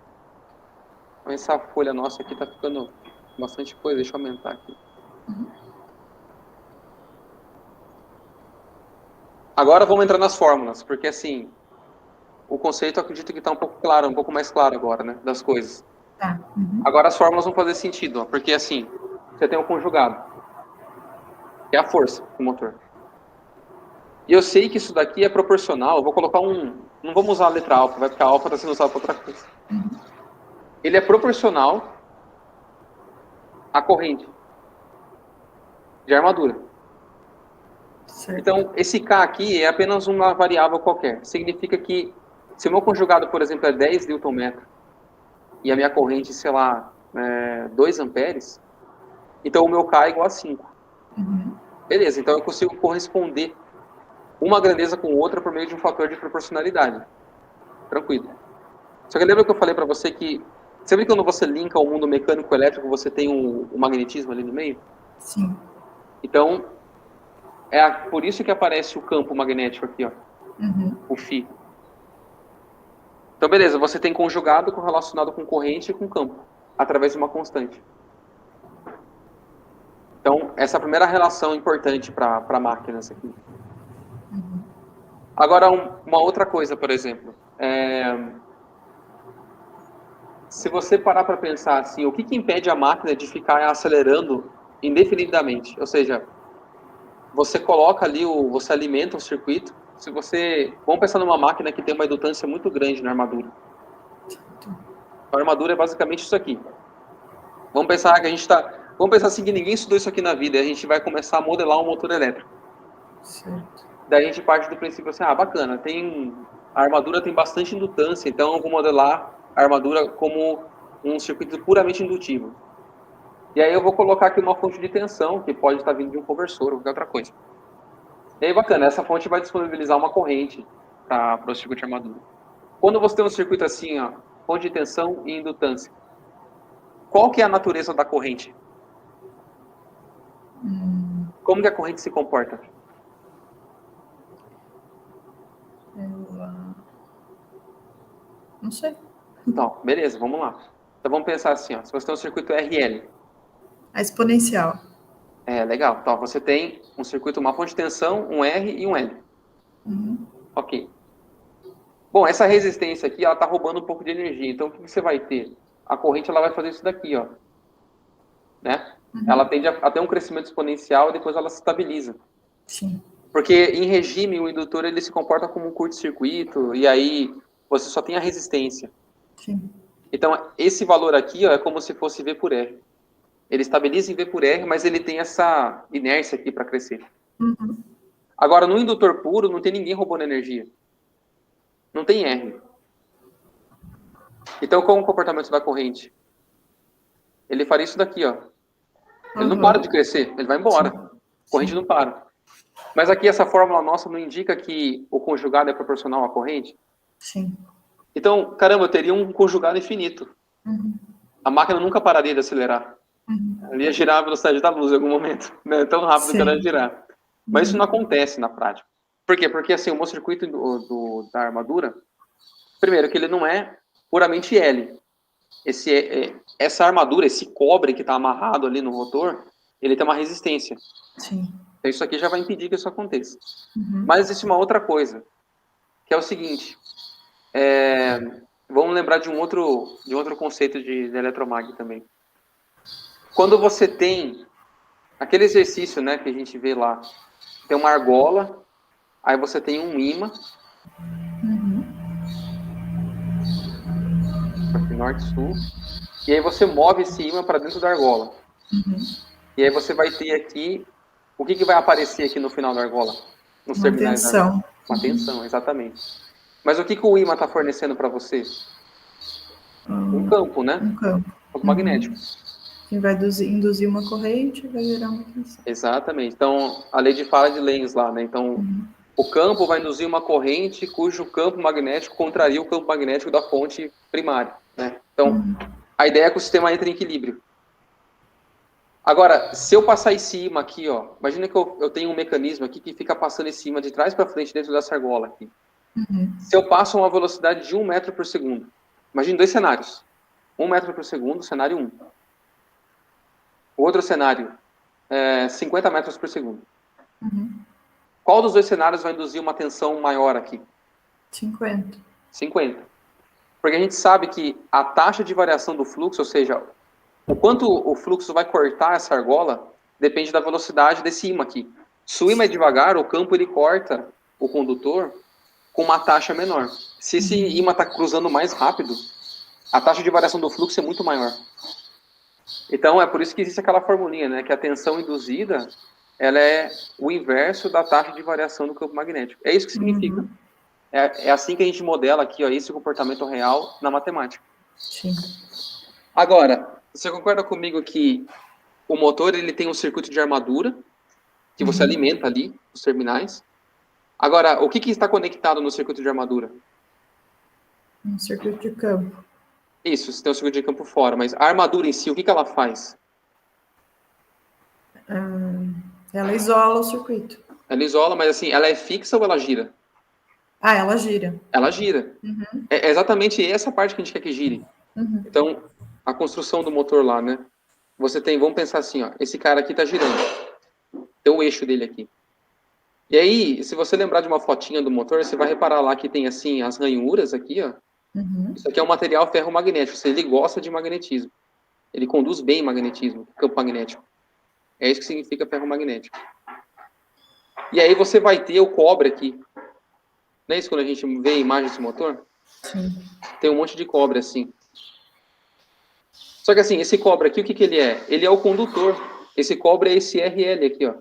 Então, essa folha nossa aqui tá ficando bastante coisa. Deixa eu aumentar aqui. Agora vamos entrar nas fórmulas, porque, assim, o conceito eu acredito que está um pouco claro, um pouco mais claro agora, né, das coisas. Tá. Agora as fórmulas vão fazer sentido, ó, porque, assim, você tem um conjugado, que é a força do motor. E eu sei que isso daqui é proporcional, eu vou colocar não vamos usar a letra alfa, vai ficar alfa está sendo usado para outra coisa. Ele é proporcional à corrente de armadura. Certo. Então, esse K aqui é apenas uma variável qualquer. Significa que, se o meu conjugado, por exemplo, é 10 Nm, e a minha corrente, sei lá, 2 amperes, então o meu K é igual a 5. Beleza, então eu consigo corresponder uma grandeza com outra por meio de um fator de proporcionalidade. Tranquilo. Só que lembra que eu falei para você que, sempre que quando você linka o mundo mecânico-elétrico, você tem o magnetismo ali no meio? Sim. Então, por isso que aparece o campo magnético aqui, ó. O φ. Então, beleza, você tem conjugado correlacionado com corrente e com campo, através de uma constante. Então, essa é a primeira relação importante para máquinas aqui. Agora, uma outra coisa, por exemplo. Se você parar para pensar assim, o que impede a máquina de ficar acelerando indefinidamente? Ou seja, você coloca ali, você alimenta um circuito. Vamos pensar numa máquina que tem uma indutância muito grande na armadura. A armadura é basicamente isso aqui. Vamos pensar assim que ninguém estudou isso aqui na vida, e a gente vai começar a modelar um motor elétrico. Certo. Daí a gente parte do princípio assim, bacana, a armadura tem bastante indutância, então eu vou modelar a armadura como um circuito puramente indutivo. E aí eu vou colocar aqui uma fonte de tensão, que pode estar vindo de um conversor ou qualquer outra coisa. E aí, bacana, essa fonte vai disponibilizar uma corrente para o circuito de armadura. Quando você tem um circuito assim, ó, fonte de tensão e indutância, qual que é a natureza da corrente? Como que a corrente se comporta? Não sei. Então, beleza, vamos lá. Então vamos pensar assim, ó, se você tem um circuito RL. A exponencial. Legal. Então, você tem um circuito, uma fonte de tensão, um R e um L. Ok. Bom, essa resistência aqui, ela está roubando um pouco de energia. Então, o que você vai ter? A corrente, ela vai fazer isso daqui, ó. Né? Ela tende a ter um crescimento exponencial e depois ela se estabiliza. Sim. Porque, em regime, o indutor, ele se comporta como um curto-circuito, e aí você só tem a resistência. Sim. Então, esse valor aqui, ó, é como se fosse V por R. Ele estabiliza em V por R, mas ele tem essa inércia aqui para crescer. Agora, no indutor puro, não tem ninguém roubando energia. Não tem R. Então, qual é o comportamento da corrente? Ele faria isso daqui, ó. Ele não para de crescer, ele vai embora. A corrente não para. Mas aqui, essa fórmula nossa não indica que o conjugado é proporcional à corrente? Sim. Então, caramba, eu teria um conjugado infinito. A máquina nunca pararia de acelerar. Ela ia girar a velocidade da luz em algum momento, né? Tão rápido que ela ia girar. Mas isso não acontece na prática. Por quê? Porque assim, o meu circuito da armadura, primeiro, que ele não é puramente L. Essa armadura, esse cobre que está amarrado ali no rotor, ele tem uma resistência. Sim. Então isso aqui já vai impedir que isso aconteça. Mas existe uma outra coisa, que é o seguinte. Vamos lembrar de um outro conceito de eletromag também. Quando você tem aquele exercício, né, que a gente vê lá, tem uma argola, aí você tem um ímã, aqui norte-sul, e aí você move esse ímã para dentro da argola. E aí você vai ter aqui, o que vai aparecer aqui no final da argola? Nos terminais da argola? Uma tensão, exatamente. Mas o que o ímã está fornecendo para você? Um campo, né? Um campo. Magnético. Que vai induzir uma corrente e vai gerar uma tensão. Exatamente. Então, a lei de Faraday de Lenz lá, né? Então, o campo vai induzir uma corrente cujo campo magnético contraria o campo magnético da fonte primária, né? Então, a ideia é que o sistema entre em equilíbrio. Agora, se eu passar esse ímã aqui, ó, imagina que eu tenho um mecanismo aqui que fica passando esse ímã de trás para frente dentro dessa argola aqui. Se eu passo a uma velocidade de 1 metro por segundo, imagine 2 cenários. 1 metro por segundo, cenário 1. O outro cenário, 50 metros por segundo. Qual dos 2 cenários vai induzir uma tensão maior aqui? 50. 50. Porque a gente sabe que a taxa de variação do fluxo, ou seja, o quanto o fluxo vai cortar essa argola, depende da velocidade desse ímã aqui. Se o ímã é devagar, o campo ele corta o condutor com uma taxa menor. Se esse ímã está cruzando mais rápido, a taxa de variação do fluxo é muito maior. Então, é por isso que existe aquela formulinha, né? Que a tensão induzida, ela é o inverso da taxa de variação do campo magnético. É isso que significa. É assim que a gente modela aqui, ó, esse comportamento real na matemática. Sim. Agora, você concorda comigo que o motor ele tem um circuito de armadura, que você alimenta ali, os terminais. Agora, o que está conectado no circuito de armadura? Um circuito de campo. Isso, você tem um circuito de campo fora, mas a armadura em si, o que ela faz? Ela isola o circuito. Ela isola, mas assim, ela é fixa ou ela gira? Ela gira. Ela gira. É exatamente essa parte que a gente quer que gire. Então, a construção do motor lá, né? Você tem, vamos pensar assim, ó, esse cara aqui tá girando. Tem o eixo dele aqui. E aí, se você lembrar de uma fotinha do motor, você vai reparar lá que tem assim, as ranhuras aqui, ó. Isso aqui é um material ferromagnético, ou seja, ele gosta de magnetismo. Ele conduz bem magnetismo, campo magnético. É isso que significa ferromagnético. E aí você vai ter o cobre aqui. Não é isso quando a gente vê a imagem desse motor? Sim. Tem um monte de cobre assim. Só que assim, esse cobre aqui, o que ele é? Ele é o condutor. Esse cobre é esse RL aqui, ó.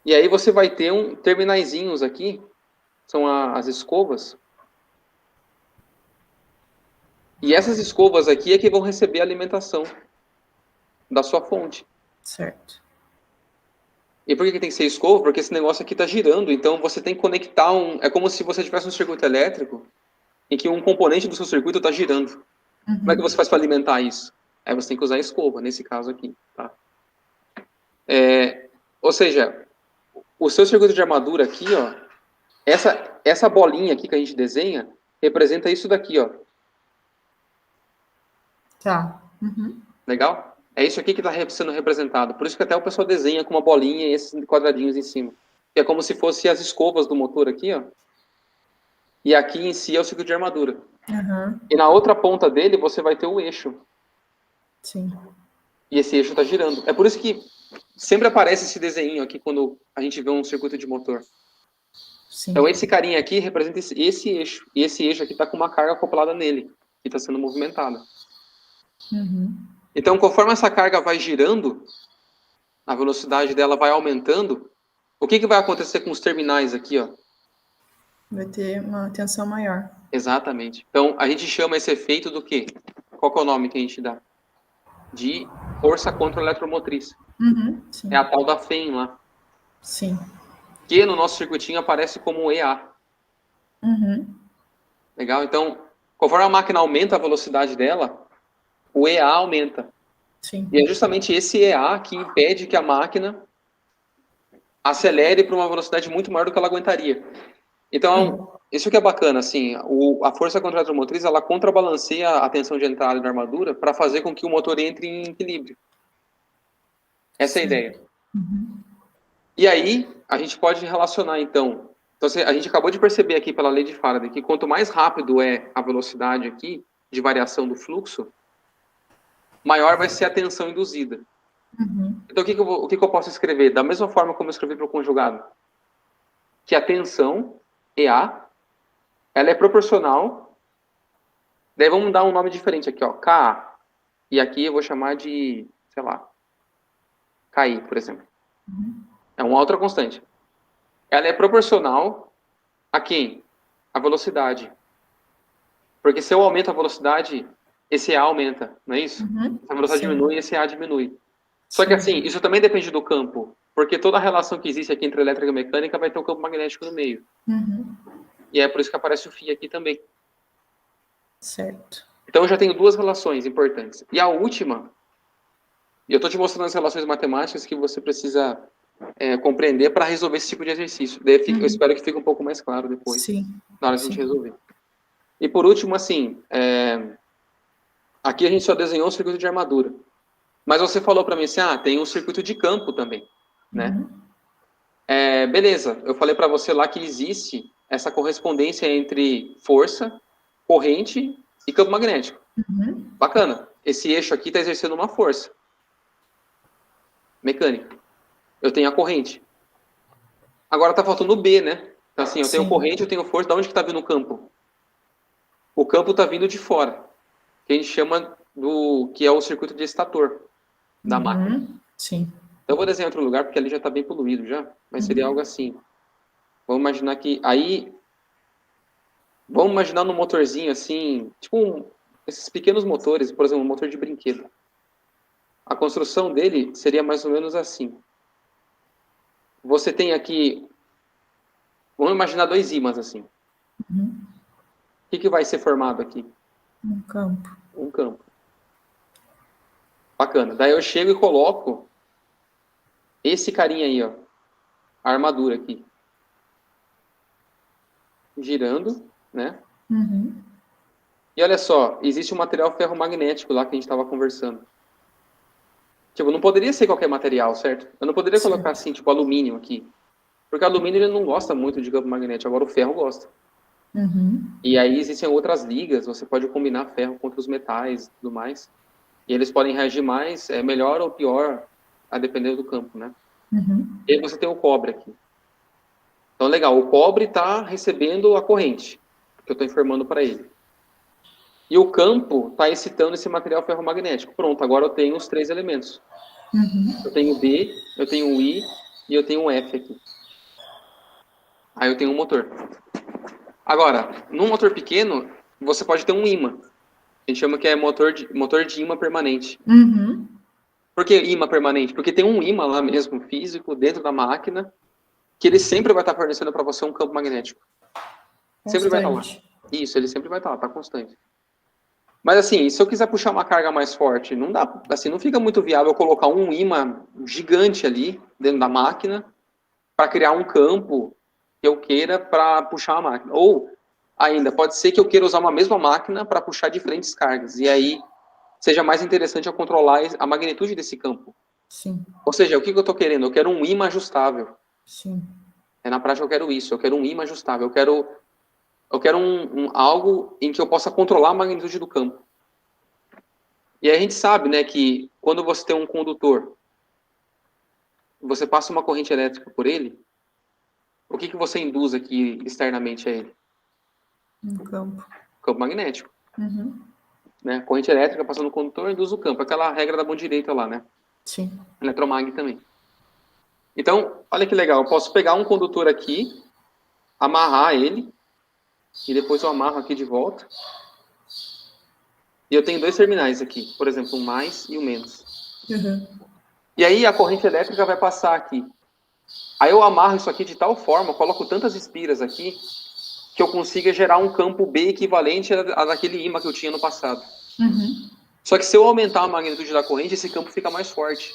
E aí você vai ter terminaizinhos aqui, são as escovas. E essas escovas aqui é que vão receber a alimentação da sua fonte. Certo. E por que tem que ser escova? Porque esse negócio aqui está girando, então você tem que conectar é como se você tivesse um circuito elétrico em que um componente do seu circuito está girando. Como é que você faz para alimentar isso? Aí você tem que usar a escova, nesse caso aqui. Tá? Ou seja, o seu circuito de armadura aqui, ó, essa bolinha aqui que a gente desenha, representa isso daqui, ó. Tá. Legal? É isso aqui que está sendo representado. Por isso que até o pessoal desenha com uma bolinha e esses quadradinhos em cima. Que é como se fossem as escovas do motor aqui, ó. E aqui em si é o circuito de armadura. E na outra ponta dele você vai ter o eixo. Sim. E esse eixo está girando. É por isso que sempre aparece esse desenho aqui quando a gente vê um circuito de motor. Sim. Então esse carinha aqui representa esse eixo. E esse eixo aqui está com uma carga acoplada nele, que está sendo movimentada. Então, conforme essa carga vai girando, a velocidade dela vai aumentando, o que vai acontecer com os terminais aqui, ó? Vai ter uma tensão maior. Exatamente. Então, a gente chama esse efeito do quê? Qual que é o nome que a gente dá? De força contra-eletromotriz. Sim. É a tal da FEM lá. Sim. Que no nosso circuitinho aparece como EA. Legal? Então, conforme a máquina aumenta a velocidade dela, o EA aumenta. Sim. E é justamente esse EA que impede que a máquina acelere para uma velocidade muito maior do que ela aguentaria. Então, isso que é bacana, assim, a força contra-eletromotriz, ela contrabalanceia a tensão de entrada da armadura para fazer com que o motor entre em equilíbrio. Essa é a ideia. E aí, a gente pode relacionar, então, a gente acabou de perceber aqui pela lei de Faraday que quanto mais rápido é a velocidade aqui de variação do fluxo, maior vai ser a tensão induzida. Então, o que eu posso escrever? Da mesma forma como eu escrevi para o conjugado. Que a tensão, EA, ela é proporcional. Daí vamos dar um nome diferente aqui, ó, KA. E aqui eu vou chamar de, sei lá, KI, por exemplo. É uma outra constante. Ela é proporcional a quem? A velocidade. Porque se eu aumento a velocidade, esse EA aumenta, não é isso? A velocidade diminui e esse EA diminui. Só que assim, isso também depende do campo. Porque toda a relação que existe aqui entre elétrica e mecânica vai ter um campo magnético no meio. E é por isso que aparece o φ aqui também. Certo. Então, eu já tenho duas relações importantes. E a última, e eu estou te mostrando as relações matemáticas que você precisa compreender para resolver esse tipo de exercício. Daí eu espero que fique um pouco mais claro depois, Sim. na hora de a gente resolver. E por último, assim, aqui a gente só desenhou um circuito de armadura. Mas você falou para mim assim, tem um circuito de campo também, né? Beleza, eu falei para você lá que existe essa correspondência entre força, corrente e campo magnético. Bacana. Esse eixo aqui está exercendo uma força mecânica. Eu tenho a corrente. Agora está faltando o B, né? Então, assim, eu tenho corrente, eu tenho força. De onde que está vindo o campo? O campo está vindo de fora. Que a gente chama que é o circuito de estator da máquina. Sim. Então, eu vou desenhar outro lugar, porque ali já está bem poluído já. Mas seria algo assim. Vamos imaginar que aí... Vamos imaginar num motorzinho assim, tipo esses pequenos motores, por exemplo, um motor de brinquedo. A construção dele seria mais ou menos assim. Você tem aqui... Vamos imaginar dois ímãs assim. O que vai ser formado aqui? Um campo. Um campo. Bacana. Daí eu chego e coloco esse carinha aí, ó. A armadura aqui. Girando, né? E olha só, existe um material ferromagnético lá que a gente estava conversando. Tipo, não poderia ser qualquer material, certo? Eu não poderia colocar assim, tipo, alumínio aqui. Porque o alumínio ele não gosta muito de campo magnético, agora o ferro gosta. E aí existem outras ligas, você pode combinar ferro com outros metais e tudo mais. E eles podem reagir mais, melhor ou pior, a depender do campo, né? E aí você tem o cobre aqui. Então, legal, o cobre está recebendo a corrente, que eu estou informando para ele. E o campo está excitando esse material ferromagnético. Pronto, agora eu tenho os três elementos. Eu tenho o B, eu tenho o I e eu tenho o F aqui. Aí eu tenho um motor. Agora, num motor pequeno, você pode ter um ímã. A gente chama que é motor de ímã permanente. Por que ímã permanente? Porque tem um ímã lá mesmo, físico, dentro da máquina, que ele sempre vai estar fornecendo para você um campo magnético. Sempre vai estar lá. Isso, ele sempre vai estar lá, está constante. Mas assim, se eu quiser puxar uma carga mais forte, não dá, assim, não fica muito viável eu colocar um ímã gigante ali dentro da máquina para criar um campo que eu queira para puxar a máquina. Ou ainda, pode ser que eu queira usar uma mesma máquina para puxar diferentes cargas. E aí seja mais interessante eu controlar a magnitude desse campo. Ou seja, o que eu estou querendo? Eu quero um ímã ajustável. Na prática eu quero isso, eu quero um ímã ajustável. Eu quero algo em que eu possa controlar a magnitude do campo. E aí a gente sabe, né, que quando você tem um condutor, você passa uma corrente elétrica por ele, o que você induz aqui externamente a ele? Um campo. Campo magnético. Né? Corrente elétrica passando no condutor induz o campo. Aquela regra da mão direita lá, né? Eletromag também. Então, olha que legal. Eu posso pegar um condutor aqui, amarrar ele, e depois eu amarro aqui de volta. E eu tenho dois terminais aqui. Por exemplo, um mais e um menos. E aí a corrente elétrica vai passar aqui. Aí eu amarro isso aqui de tal forma, coloco tantas espiras aqui, que eu consiga gerar um campo B equivalente a daquele ímã que eu tinha no passado. Só que se eu aumentar a magnitude da corrente, esse campo fica mais forte.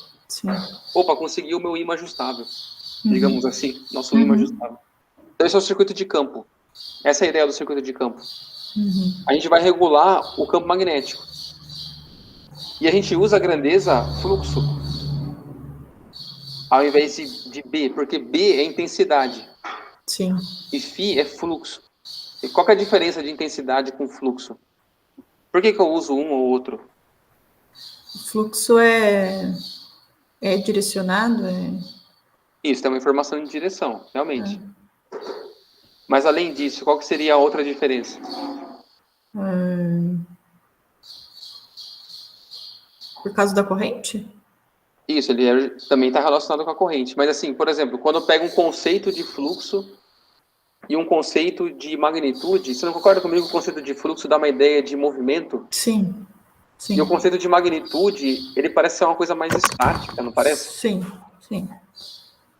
Opa, consegui o meu ímã ajustável. Digamos assim, nosso ímã ajustável. Então esse é o circuito de campo. Essa é a ideia do circuito de campo. A gente vai regular o campo magnético. E a gente usa a grandeza fluxo, ao invés de B, porque B é intensidade. E φ é fluxo. E qual que é a diferença de intensidade com fluxo? Por que eu uso um ou outro? O fluxo é direcionado? Isso, tem uma informação de direção, realmente. Mas além disso, qual que seria a outra diferença? Por causa da corrente? Isso, ele também está relacionado com a corrente. Mas assim, por exemplo, quando eu pego um conceito de fluxo e um conceito de magnitude, você não concorda comigo que o conceito de fluxo dá uma ideia de movimento? Sim. E o conceito de magnitude, ele parece ser uma coisa mais estática, não parece? Sim.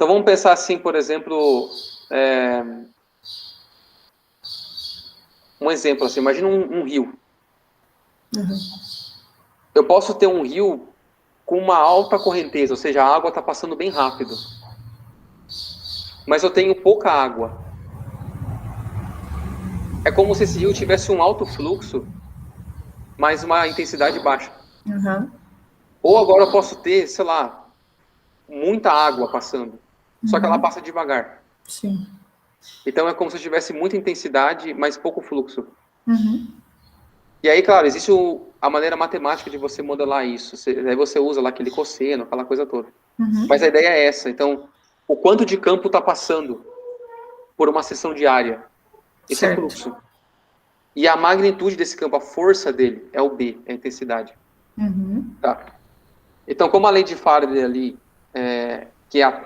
Então vamos pensar assim, por exemplo, um exemplo assim, imagina um rio. Uhum. Eu posso ter um rio com uma alta correnteza, ou seja, a água está passando bem rápido. Mas eu tenho pouca água. É como se esse rio tivesse um alto fluxo, mas uma intensidade baixa. Uhum. Ou agora eu posso ter, sei lá, muita água passando, só que ela passa devagar. Sim. Então é como se eu tivesse muita intensidade, mas pouco fluxo. Uhum. E aí, claro, existe a maneira matemática de você modelar isso. Aí você usa lá aquele cosseno, aquela coisa toda. Uhum. Mas a ideia é essa. Então, o quanto de campo está passando por uma seção de área. Isso é fluxo. E a magnitude desse campo, a força dele, é o B, é a intensidade. Uhum. Tá? Então, como a lei de Faraday ali,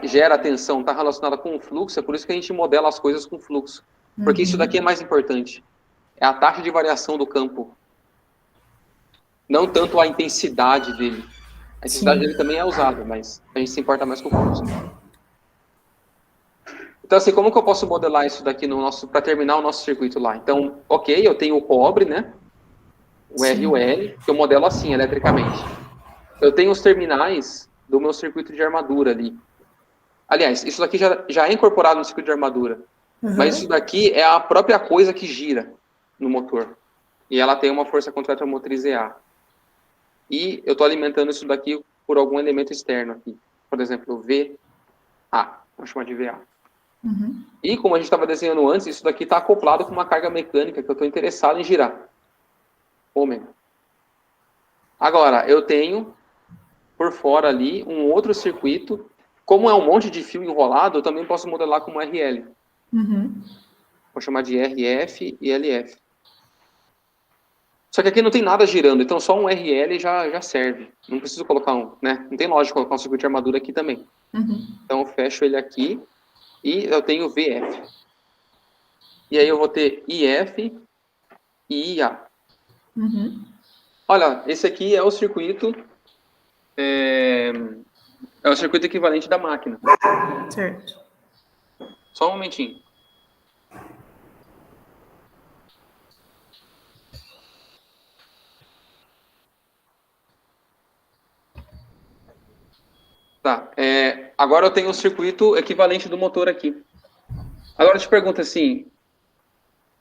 gera a tensão, está relacionada com o fluxo, é por isso que a gente modela as coisas com fluxo. Porque isso daqui é mais importante. É a taxa de variação do campo. Não tanto a intensidade dele. A intensidade dele também é usada, mas a gente se importa mais com o fluxo. Então, assim, como que eu posso modelar isso daqui para terminar o nosso circuito lá? Então, ok, eu tenho o cobre, né? O R e o L, que eu modelo assim, eletricamente. Eu tenho os terminais do meu circuito de armadura ali. Aliás, isso daqui já é incorporado no circuito de armadura. Mas isso daqui é a própria coisa que gira no motor. E ela tem uma força contrátil motriz EA. E eu estou alimentando isso daqui por algum elemento externo aqui. Por exemplo, VA. Vamos chamar de VA. Uhum. E como a gente estava desenhando antes, isso daqui está acoplado com uma carga mecânica que eu estou interessado em girar. Ômega. Agora, eu tenho por fora ali um outro circuito. Como é um monte de fio enrolado, eu também posso modelar como RL. Uhum. Vou chamar de RF e LF. Só que aqui não tem nada girando, então só um RL já serve. Não preciso colocar né? Não tem lógica colocar um circuito de armadura aqui também. Uhum. Então eu fecho ele aqui e eu tenho VF. E aí eu vou ter IF e IA. Uhum. Olha, esse aqui é o circuito o circuito equivalente da máquina. Certo. Só um momentinho. Tá, agora eu tenho o circuito equivalente do motor aqui. Agora eu te pergunto assim,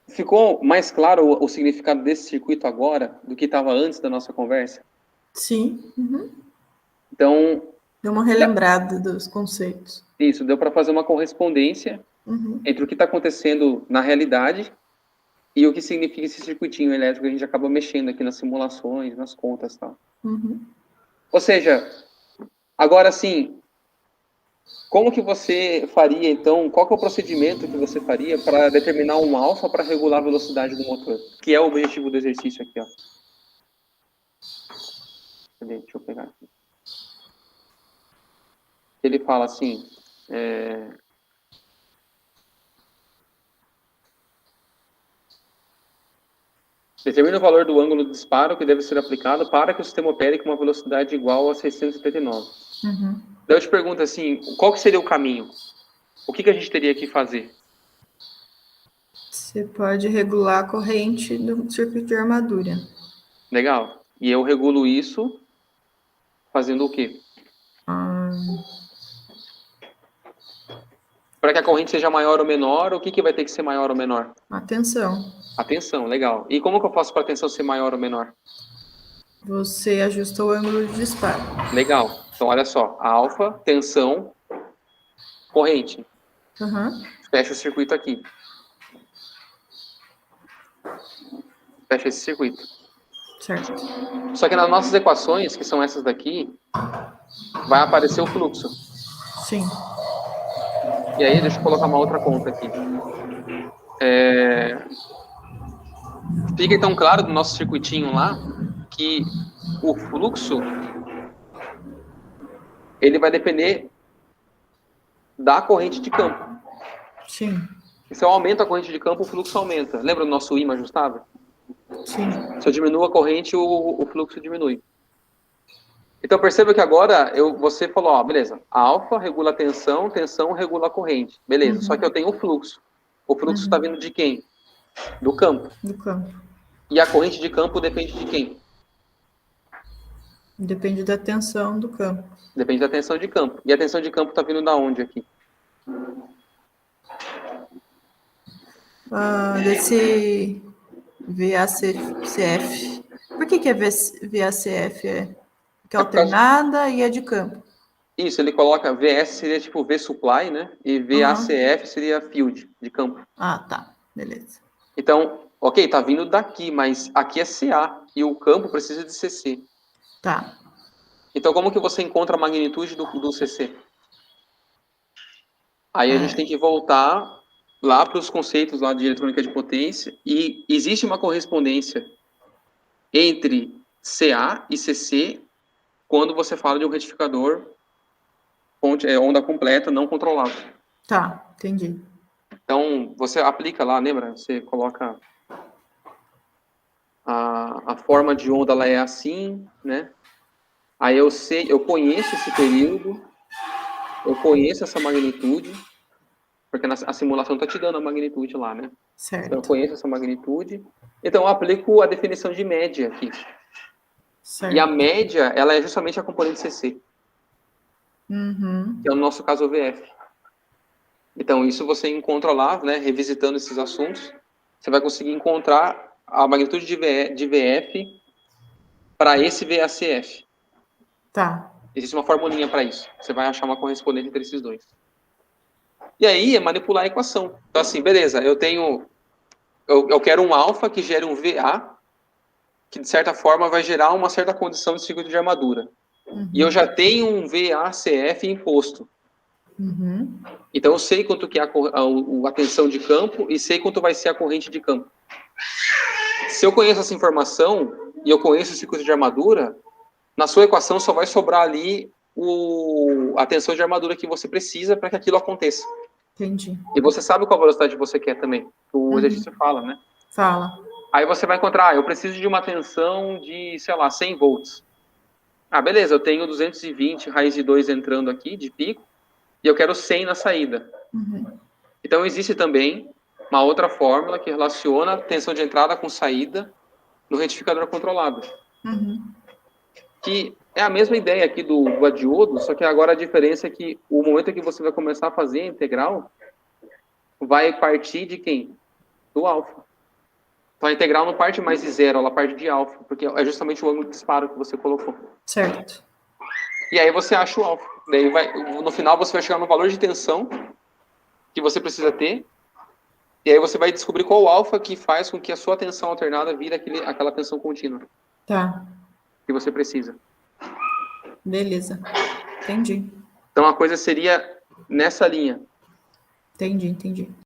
ficou mais claro o significado desse circuito agora do que estava antes da nossa conversa? Sim. Uhum. Então... Deu uma relembrada dos conceitos. Isso, deu para fazer uma correspondência entre o que está acontecendo na realidade e o que significa esse circuitinho elétrico que a gente acaba mexendo aqui nas simulações, nas contas e tal. Uhum. Ou seja, agora sim, como que você faria, então, qual que é o procedimento que você faria para determinar um alfa para regular a velocidade do motor? Que é o objetivo do exercício aqui, ó. Cadê? Deixa eu pegar aqui. Ele fala assim, determina o valor do ângulo de disparo que deve ser aplicado para que o sistema opere com uma velocidade igual a 679. Uhum. Daí eu te pergunto assim, qual que seria o caminho? O que a gente teria que fazer? Você pode regular a corrente do circuito de armadura. Legal. E eu regulo isso fazendo o quê? Para que a corrente seja maior ou menor, o que vai ter que ser maior ou menor? A tensão. A tensão, legal. E como que eu faço para a tensão ser maior ou menor? Você ajusta o ângulo de disparo. Legal. Então, olha só. Alfa, tensão, corrente. Uhum. Fecha o circuito aqui. Fecha esse circuito. Certo. Só que nas nossas equações, que são essas daqui, vai aparecer o fluxo. Sim. E aí, deixa eu colocar uma outra conta aqui. Fica então claro do nosso circuitinho lá que o fluxo ele vai depender da corrente de campo. Sim. E se eu aumento a corrente de campo, o fluxo aumenta. Lembra do nosso ímã ajustável? Sim. Se eu diminuo a corrente, o fluxo diminui. Então, perceba que agora você falou, ó, beleza, a alfa regula a tensão, tensão regula a corrente. Beleza, só que eu tenho o fluxo. O fluxo está vindo de quem? Do campo. Do campo. E a corrente de campo depende de quem? Depende da tensão do campo. Depende da tensão de campo. E a tensão de campo está vindo da onde aqui? Desse VACF. Por que é VACF? Que é alternada e é de campo. Isso, ele coloca VS seria tipo V supply, né? E VACF seria field, de campo. Ah, tá. Beleza. Então, ok, tá vindo daqui, mas aqui é CA e o campo precisa de CC. Tá. Então, como que você encontra a magnitude do CC? Aí a gente tem que voltar lá para os conceitos lá de eletrônica de potência e existe uma correspondência entre CA e CC quando você fala de um retificador onda completa não controlado. Tá, entendi. Então, você aplica lá, lembra? Você coloca a forma de onda, ela é assim, né? Aí eu conheço esse período, eu conheço essa magnitude, porque a simulação está te dando a magnitude lá, né? Certo. Então, eu conheço essa magnitude. Então, eu aplico a definição de média aqui. Certo. E a média, ela é justamente a componente CC. Que é, no nosso caso, o VF. Então, isso você encontra lá, né? Revisitando esses assuntos, você vai conseguir encontrar a magnitude de VF para esse VACF. Tá. Existe uma formulinha para isso. Você vai achar uma correspondente entre esses dois. E aí é manipular a equação. Então, assim, beleza, eu quero um alfa que gere um VA, que de certa forma vai gerar uma certa condição de circuito de armadura. E eu já tenho um VACF imposto. Então eu sei quanto que é a tensão de campo e sei quanto vai ser a corrente de campo. Se eu conheço essa informação e eu conheço o circuito de armadura, na sua equação só vai sobrar ali a tensão de armadura que você precisa para que aquilo aconteça. Entendi. E você sabe qual velocidade você quer também. O exercício fala, né? Fala. Aí você vai encontrar, eu preciso de uma tensão de, sei lá, 100 volts. Ah, beleza, eu tenho 220 raiz de 2 entrando aqui, de pico, e eu quero 100 na saída. Então, existe também uma outra fórmula que relaciona tensão de entrada com saída no retificador controlado. Que é a mesma ideia aqui do diodo, só que agora a diferença é que o momento em que você vai começar a fazer a integral vai partir de quem? Do alfa. Então, a integral não parte mais de zero, ela parte de alfa, porque é justamente o ângulo de disparo que você colocou. Certo. E aí você acha o alfa. Daí no final você vai chegar no valor de tensão que você precisa ter, e aí você vai descobrir qual o alfa que faz com que a sua tensão alternada vire aquela tensão contínua. Tá. Que você precisa. Beleza. Entendi. Então a coisa seria nessa linha. Entendi.